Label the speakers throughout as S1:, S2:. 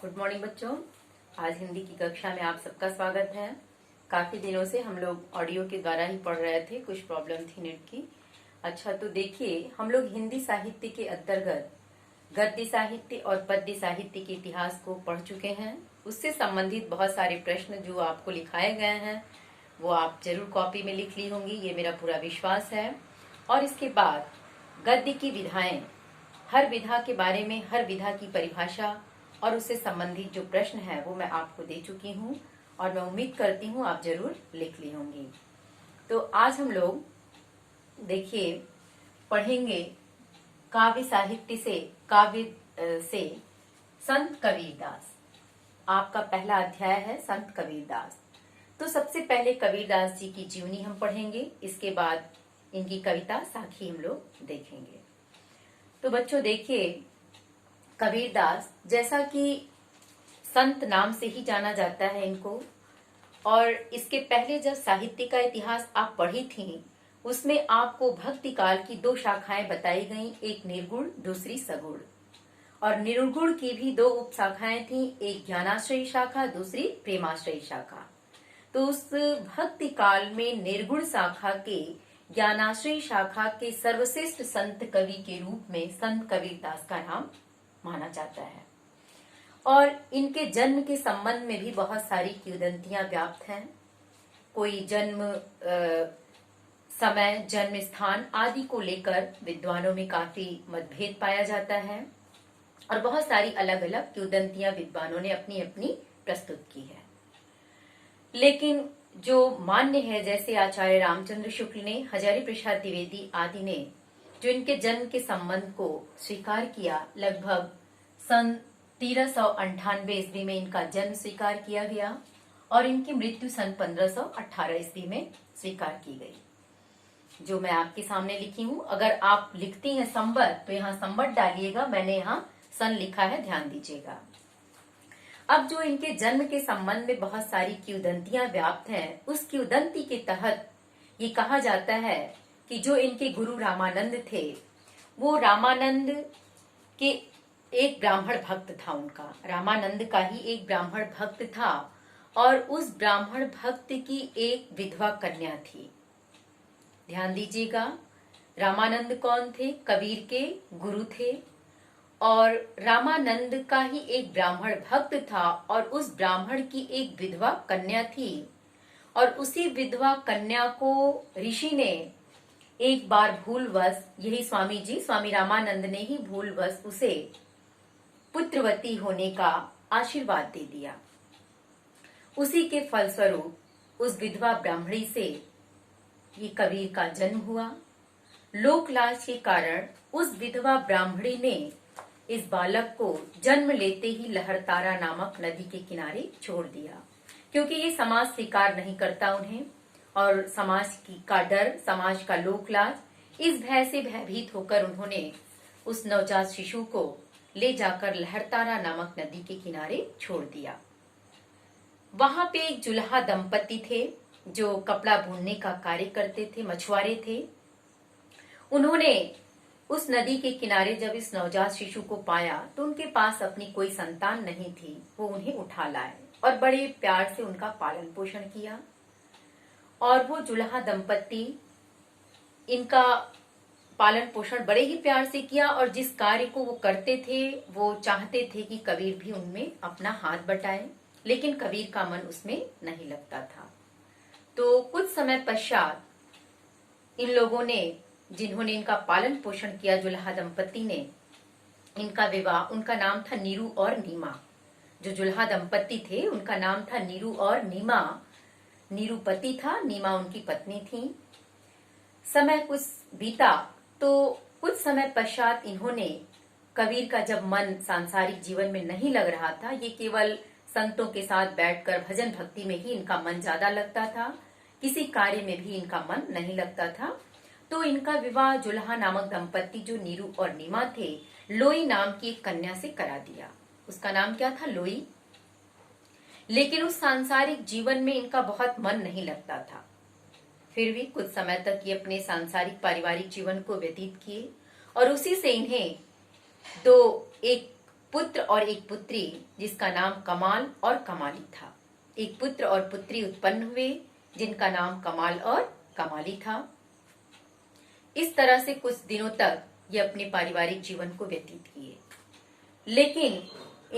S1: Good morning बच्चों। आज हिंदी की कक्षा में आप सबका स्वागत है। काफी दिनों से हम लोग ऑडियो के द्वारा ही पढ़ रहे थे, कुछ प्रॉब्लम थी नेट की। अच्छा, तो देखिए, हम लोग हिंदी साहित्य के अंतर्गत गद्य साहित्य और पद्य साहित्य के इतिहास को पढ़ चुके हैं। उससे संबंधित बहुत सारे प्रश्न जो आपको लिखाए गए हैं वो आप जरूर कॉपी में लिख ली होंगी, ये मेरा पूरा विश्वास है। और इसके बाद गद्य की विधाएं, हर विधा के बारे में, हर विधा की परिभाषा और उससे संबंधित जो प्रश्न है वो मैं आपको दे चुकी हूँ और मैं उम्मीद करती हूँ आप जरूर लिख ली होंगी। तो आज हम लोग देखिए पढ़ेंगे काव्य साहित्य से, से संत कबीरदास। आपका पहला अध्याय है संत कबीरदास। तो सबसे पहले कबीरदास जी की जीवनी हम पढ़ेंगे, इसके बाद इनकी कविता साखी हम लोग देखेंगे। तो बच्चों देखिए, कबीरदास जैसा कि संत नाम से ही जाना जाता है इनको, और इसके पहले जब साहित्य का इतिहास आप पढ़ी थी उसमें आपको भक्ति काल की दो शाखाएं बताई गईं, एक निर्गुण दूसरी सगुण। और निर्गुण की भी दो उप शाखाएं थी, एक ज्ञानाश्रयी शाखा दूसरी प्रेमाश्रयी शाखा। तो उस भक्ति काल में निर्गुण शाखा के, ज्ञानाश्रयी शाखा के सर्वश्रेष्ठ संत कवि के रूप में संत कबीरदास का नाम माना जाता है। और इनके जन्म के संबंध में भी बहुत सारी किंवदंतियां व्याप्त हैं। कोई जन्म समय, जन्म स्थान आदि को लेकर विद्वानों में काफी मतभेद पाया जाता है और बहुत सारी अलग अलग किंवदंतियां विद्वानों ने अपनी अपनी प्रस्तुत की है। लेकिन जो मान्य है, जैसे आचार्य रामचंद्र शुक्ल ने, हजारी प्रसाद द्विवेदी आदि ने जो इनके जन्म के संबंध को स्वीकार किया, लगभग सन 1398 ईस्वी में इनका जन्म स्वीकार किया गया और इनकी मृत्यु सन 1518 ईस्वी में स्वीकार की गई। जो मैं आपके सामने लिखी हूँ, अगर आप लिखती हैं संवत तो यहाँ संवत डालिएगा, मैंने यहाँ सन लिखा है, ध्यान दीजिएगा। अब जो इनके जन्म के संबंध में बहुत सारी किंवदंतियां व्याप्त हैं, उस किंवदंती के तहत ये कहा जाता है कि जो इनके गुरु रामानंद थे, वो रामानंद के एक ब्राह्मण भक्त था। उनका, रामानंद का ही एक ब्राह्मण भक्त था और उस ब्राह्मण भक्त की एक विधवा कन्या थी। ध्यान दीजिएगा, रामानंद कौन थे? कबीर के गुरु थे और रामानंद का ही एक ब्राह्मण भक्त था और उस ब्राह्मण की एक विधवा कन्या थी। और उसी विधवा कन्या को ऋषि ने एक बार भूलवश, यही स्वामी रामानंद ने ही भूलवश उसे पुत्रवती होने का आशीर्वाद दे दिया। उसी के फलस्वरूप उस विधवा ब्राह्मणी से ये कबीर का जन्म हुआ। लोक लाज के कारण उस विधवा ब्राह्मणी ने इस बालक को जन्म लेते ही लहरतारा नामक नदी के किनारे छोड़ दिया, क्योंकि ये समाज स्वीकार नहीं करता उन्हें और समाज का डर, समाज का लोक लाज, इस भय से भयभीत होकर उन्होंने उस नवजात शिशु को ले जाकर लहरतारा नामक नदी के किनारे छोड़ दिया। वहां पे एक जुल्हा दंपति थे जो कपड़ा बुनने का कार्य करते थे, मछुआरे थे। उन्होंने उस नदी के किनारे जब इस नवजात शिशु को पाया तो उनके पास अपनी कोई संतान नहीं थी। वो उन्हें उठा लाए और बड़े प्यार से उनका पालन पोषण किया। और वो जुल्हा दंपति इनका पालन पोषण बड़े ही प्यार से किया और जिस कार्य को वो करते थे वो चाहते थे कि कबीर भी उनमें अपना हाथ बटाए, लेकिन कबीर का मन उसमें नहीं लगता था। तो कुछ समय पश्चात इन लोगों ने, जिन्होंने इनका पालन पोषण किया, जुल्हा दंपति ने, इनका विवाह, उनका नाम था नीरू और नीमा। जो जुल्हा दंपति थे उनका नाम था नीरू और नीमा। नीरू पति था, नीमा उनकी पत्नी थी। समय कुछ बीता तो कुछ समय पश्चात इन्होंने, कबीर का जब मन सांसारिक जीवन में नहीं लग रहा था, ये केवल संतों के साथ बैठकर भजन भक्ति में ही इनका मन ज्यादा लगता था, किसी कार्य में भी इनका मन नहीं लगता था, तो इनका विवाह जुल्हा नामक दंपति जो नीरू और नीमा थे, लोई नाम की एक कन्या से करा दिया। उसका नाम क्या था? लोई। लेकिन उस सांसारिक जीवन में इनका बहुत मन नहीं लगता था। फिर भी कुछ समय तक ये अपने सांसारिक पारिवारिक जीवन को व्यतीत किए और उसी से इन्हें एक पुत्र और एक पुत्री जिसका नाम कमाल और कमाली था। एक पुत्र और पुत्री उत्पन्न हुए जिनका नाम कमाल और कमाली था। इस तरह से कुछ दिनों तक ये अपने पारिवारिक जीवन को व्यतीत किए, लेकिन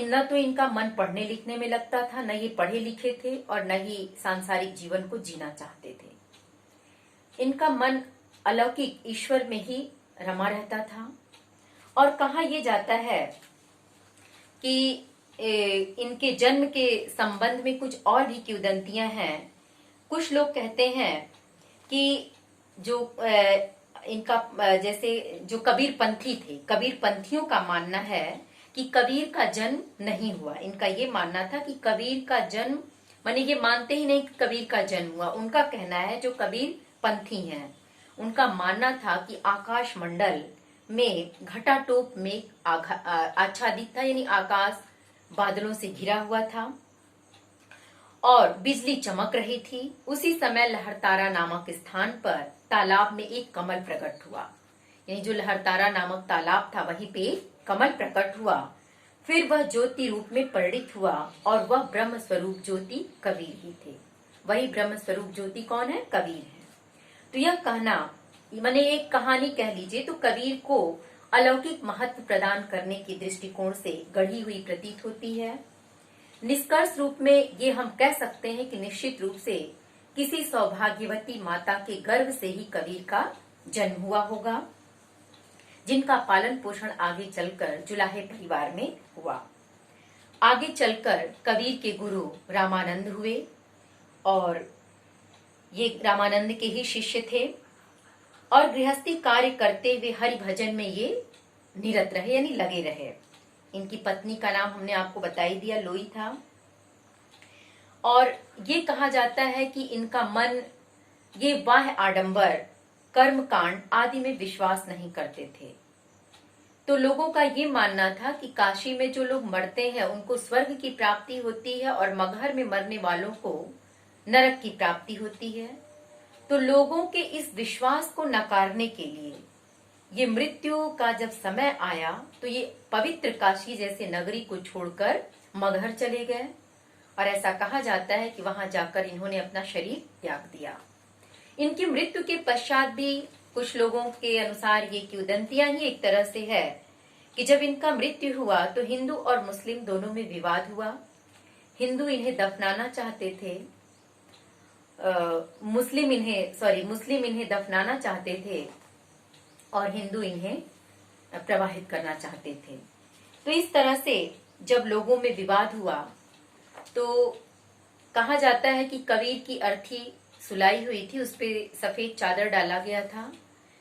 S1: न तो इनका मन पढ़ने लिखने में लगता था, न ये पढ़े लिखे थे और न ही सांसारिक जीवन को जीना चाहते थे। इनका मन अलौकिक ईश्वर में ही रमा रहता था। और कहा यह जाता है कि इनके जन्म के संबंध में कुछ और भी किंवदंतियां हैं। कुछ लोग कहते हैं कि जो इनका जैसे जो कबीर पंथी थे, कबीर पंथियों का मानना है कि कबीर का जन्म नहीं हुआ। इनका ये मानना था कि कबीर का जन्म, माने ये मानते ही नहीं कि कबीर का जन्म हुआ। उनका कहना है, जो कबीर पंथी हैं, उनका मानना था कि आकाश मंडल में घटाटोप में आच्छादित था, यानी आकाश बादलों से घिरा हुआ था और बिजली चमक रही थी। उसी समय लहरतारा नामक स्थान पर तालाब में एक कमल प्रकट हुआ, यानी जो लहरतारा नामक तालाब था वहीं पे कमल प्रकट हुआ। फिर वह ज्योति रूप में परिणित हुआ और वह ब्रह्म स्वरूप ज्योति कबीर ही थे। वही ब्रह्म स्वरूप ज्योति कौन है? कबीर है। तो यह कहना, माने एक कहानी कह लीजिए, तो कबीर को अलौकिक महत्व प्रदान करने की दृष्टिकोण से गढ़ी हुई प्रतीत होती है। निष्कर्ष रूप में ये हम कह सकते हैं कि निश्चित रूप से किसी सौभाग्यवती माता के गर्भ से ही कबीर का जन्म हुआ होगा, जिनका पालन पोषण आगे चलकर जुलाहे परिवार में हुआ। आगे चलकर कबीर के गुरु रामानंद हुए और ये रामानंद के ही शिष्य थे और गृहस्थी कार्य करते हुए हरि भजन में ये निरत रहे, यानी लगे रहे। इनकी पत्नी का नाम हमने आपको बता ही दिया, लोई था। और ये कहा जाता है कि इनका मन ये बाह्य आडंबर, कर्म कांड आदि में विश्वास नहीं करते थे। तो लोगों का ये मानना था कि काशी में जो लोग मरते हैं उनको स्वर्ग की प्राप्ति होती है और मगहर में मरने वालों को नरक की प्राप्ति होती है। तो लोगों के इस विश्वास को नकारने के लिए ये मृत्यु का जब समय आया तो ये पवित्र काशी जैसे नगरी को छोड़कर मगहर चले गए और ऐसा कहा जाता है कि वहां जाकर इन्होंने अपना शरीर त्याग दिया। इनकी मृत्यु के पश्चात भी कुछ लोगों के अनुसार ये किंवदंतियां ही एक तरह से है कि जब इनका मृत्यु हुआ तो हिंदू और मुस्लिम दोनों में विवाद हुआ। हिंदू इन्हें दफनाना चाहते थे, मुस्लिम इन्हें दफनाना चाहते थे और हिंदू इन्हें प्रवाहित करना चाहते थे। तो इस तरह से जब लोगों में विवाद हुआ तो कहा जाता है कि कबीर की अर्थी सुलाई हुई थी, उस पे सफेद चादर डाला गया था।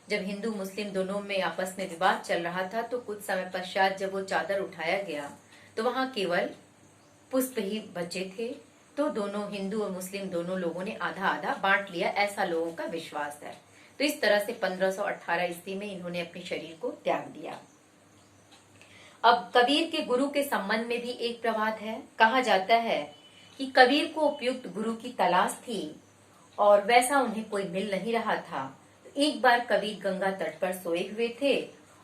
S1: जब हिंदू मुस्लिम दोनों में आपस में विवाद चल रहा था तो कुछ समय पश्चात जब वो चादर उठाया गया तो वहां केवल पुष्प ही बचे थे। तो दोनों हिंदू और मुस्लिम दोनों लोगों ने आधा आधा बांट लिया, ऐसा लोगों का विश्वास है। तो इस तरह से 1518 ईस्वी में इन्होंने अपने शरीर को त्याग दिया। अब कबीर के गुरु के संबंध में भी एक प्रवाद है। कहा जाता है कि कबीर को उपयुक्त गुरु की तलाश थी और वैसा उन्हें कोई मिल नहीं रहा था। एक बार कबीर गंगा तट पर सोए हुए थे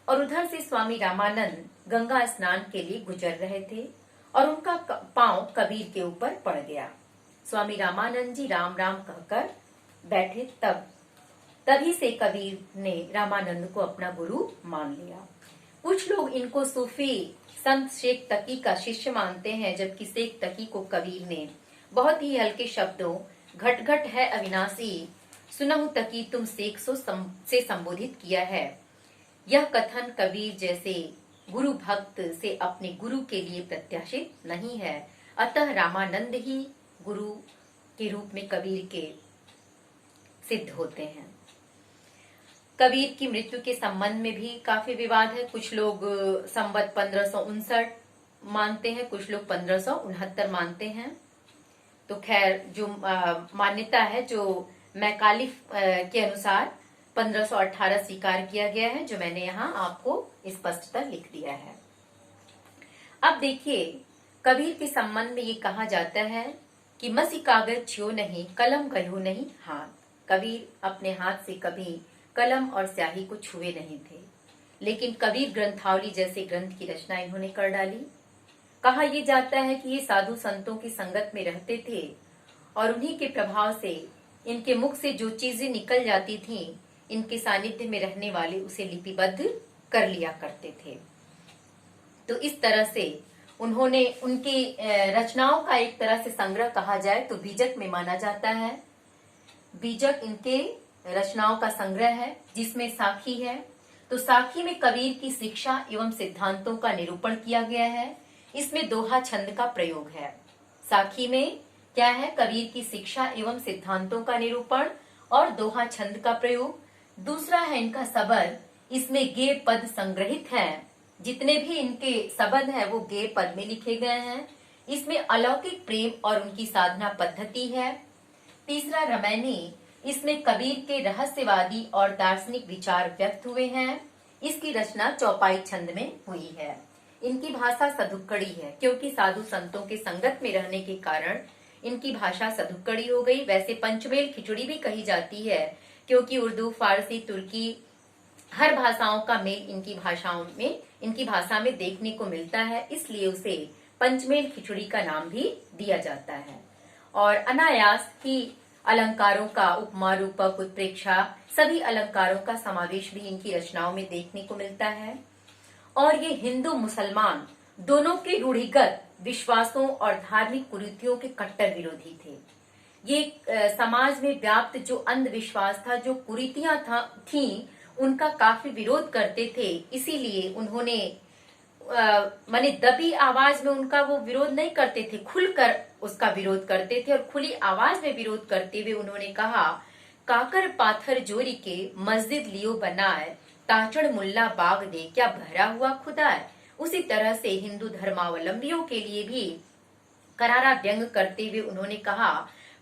S1: और उधर से स्वामी रामानंद गंगा स्नान के लिए गुजर रहे थे और उनका पांव कबीर के ऊपर पड़ गया। स्वामी रामानंद जी राम राम कहकर बैठे, तभी से कबीर ने रामानंद को अपना गुरु मान लिया। कुछ लोग इनको सूफी संत शेख तकी का शिष्य मानते हैं, जबकि शेख तकी को कबीर ने बहुत ही हल्के शब्दों घट घट है अविनाशी सुनहु तकी तुम शेख से संबोधित किया है। यह कथन कबीर जैसे गुरु भक्त से अपने गुरु के लिए प्रत्याशित नहीं है, अतः रामानंद ही गुरु के रूप में कबीर के सिद्ध होते हैं। कबीर की मृत्यु के संबंध में भी काफी विवाद है। कुछ लोग संवत 1559 मानते हैं, कुछ लोग 1569 मानते हैं। तो खैर जो मान्यता है, जो मैकालिफ के अनुसार 1518 स्वीकार किया गया है, जो मैंने यहाँ आपको स्पष्टता लिख दिया है। अब देखिए, कबीर के संबंध में ये कहा जाता है कि मसी कागज छियो नहीं, कलम गयो नहीं हाथ। कबीर अपने हाथ से कभी कलम और स्याही को छुए नहीं थे, लेकिन कबीर ग्रंथावली जैसे ग्रंथ की रचना इन्होंने कर डाली। कहा यह जाता है कि ये साधु संतों की संगत में रहते थे और उन्हीं के प्रभाव से इनके मुख से जो चीजें निकल जाती थीं, इनके सानिध्य में रहने वाले उसे लिपिबद्ध कर लिया करते थे। तो इस तरह से उन्होंने उनकी रचनाओं का एक तरह से संग्रह कहा जाए तो बीजक में माना जाता है। बीजक इनके रचनाओं का संग्रह है जिसमें साखी है। तो साखी में कबीर की शिक्षा एवं सिद्धांतों का निरूपण किया गया है। इसमें दोहा छंद का प्रयोग है। साखी में क्या है? कबीर की शिक्षा एवं सिद्धांतों का निरूपण और दोहा छंद का प्रयोग। दूसरा है इनका सबद, इसमें गेय पद संग्रहित हैं। जितने भी इनके सबद हैं वो गेय पद में लिखे गए हैं। इसमें अलौकिक प्रेम और उनकी साधना पद्धति है। तीसरा रमैनी, इसमें कबीर के रहस्यवादी और दार्शनिक विचार व्यक्त हुए हैं। इसकी रचना चौपाई छंद में हुई है। इनकी भाषा सधुक्कड़ी है क्योंकि साधु संतों के संगत में रहने के कारण इनकी भाषा सधुक्कड़ी हो गई। वैसे पंचमेल खिचड़ी भी कही जाती है क्योंकि उर्दू, फारसी, तुर्की हर भाषाओं का मेल इनकी भाषा में देखने को मिलता है, इसलिए उसे पंचमेल खिचड़ी का नाम भी दिया जाता है। और अनायास ही अलंकारों का, उपमा, रूपक, उत्प्रेक्षा सभी अलंकारों का समावेश भी इनकी रचनाओं में देखने को मिलता है। और ये हिंदू मुसलमान दोनों के रूढ़िगत विश्वासों और धार्मिक कुरीतियों के कट्टर विरोधी थे। ये समाज में व्याप्त जो अंधविश्वास था, जो कुरीतियां थी, उनका काफी विरोध करते थे। इसीलिए उन्होंने माने दबी आवाज में उनका वो विरोध नहीं करते थे, खुलकर उसका विरोध करते थे। और खुली आवाज में विरोध करते हुए उन्होंने कहा, काकर पाथर जोरी के मस्जिद लियो बनाए, ताचड़ मुल्ला बाग दे क्या भरा हुआ खुदा है। उसी तरह से हिंदू धर्मावलंबियों के लिए भी करारा व्यंग करते हुए उन्होंने कहा,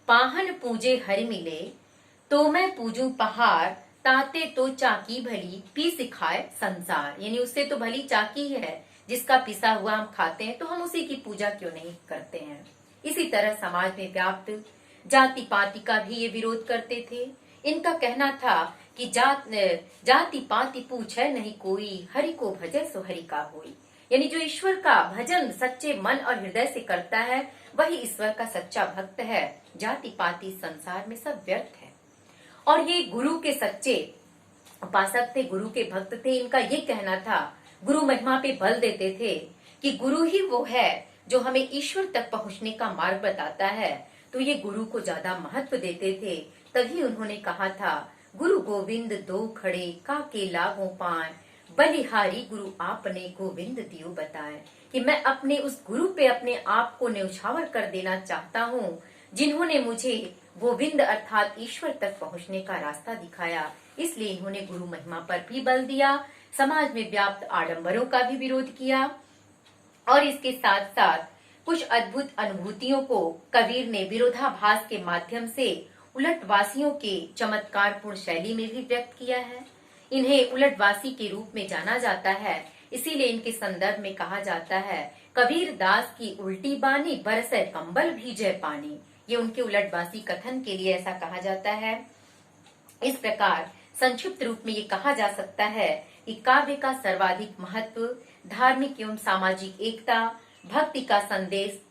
S1: पाहन पूजे हरि मिले तो मैं पूजू पहाड़, ताते तो चाकी भली पी सिखाए संसार। यानी उससे तो भली चाकी है जिसका पिसा हुआ हम खाते हैं, तो हम उसी की पूजा क्यों नहीं करते हैं। इसी तरह समाज में व्याप्त जाति पाति का भी ये विरोध करते थे। इनका कहना था कि जाति पाति पूछे नहीं कोई, हरि को भजे सो हरि का होई। यानी जो ईश्वर का भजन सच्चे मन और हृदय से करता है वही ईश्वर का सच्चा भक्त है। जाति पाति संसार में सब व्यर्थ है। और ये गुरु के सच्चे उपासक थे, गुरु के भक्त थे। इनका ये कहना था, गुरु महिमा पे बल देते थे कि गुरु ही वो है जो हमें ईश्वर तक पहुंचने का मार्ग बताता है। तो ये गुरु को ज्यादा महत्व देते थे। तभी उन्होंने कहा था, गुरु गोविंद दो खड़े काके लागो पाए, बलिहारी गुरु आपने गोविंद दियो बताए। कि मैं अपने उस गुरु पे अपने आप को न्यौछावर कर देना चाहता हूँ जिन्होंने मुझे गोविंद अर्थात ईश्वर तक पहुंचने का रास्ता दिखाया। इसलिए इन्होंने गुरु महिमा पर भी बल दिया, समाज में व्याप्त आडंबरों का भी विरोध किया। और इसके साथ साथ कुछ अद्भुत अनुभूतियों को कबीर ने विरोधाभास के माध्यम से उलटवासियों के चमत्कारपूर्ण शैली में भी व्यक्त किया है। इन्हें उलटवासी के रूप में जाना जाता है, इसीलिए इनके संदर्भ में कहा जाता है, कबीर दास की उल्टी बानी बरसे कंबल भीजे पानी। ये उनके उलटवासी कथन के लिए ऐसा कहा जाता है। इस प्रकार संक्षिप्त रूप में ये कहा जा सकता है कि काव्य का सर्वाधिक महत्व धार्मिक एवं सामाजिक एकता, भक्ति का संदेश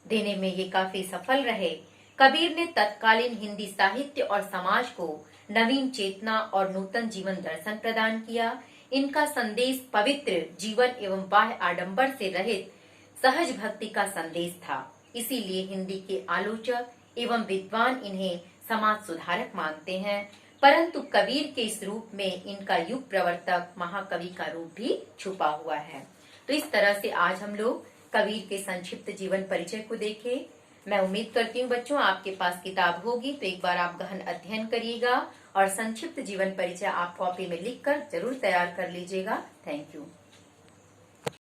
S1: देने में ये काफी सफल रहे। कबीर ने तत्कालीन हिंदी साहित्य और समाज को नवीन चेतना और नूतन जीवन दर्शन प्रदान किया। इनका संदेश पवित्र जीवन एवं बाह्य आडंबर से रहित सहज भक्ति का संदेश था। इसीलिए हिंदी के आलोचक एवं विद्वान इन्हें समाज सुधारक मानते हैं। परंतु कबीर के इस रूप में इनका युग प्रवर्तक महाकवि का रूप भी छुपा हुआ है। तो इस तरह से आज हम लोग कबीर के संक्षिप्त जीवन परिचय को देखे। मैं उम्मीद करती हूँ बच्चों आपके पास किताब होगी तो एक बार आप गहन अध्ययन करिएगा और संक्षिप्त जीवन परिचय आप कॉपी में लिखकर जरूर तैयार कर लीजिएगा। Thank you.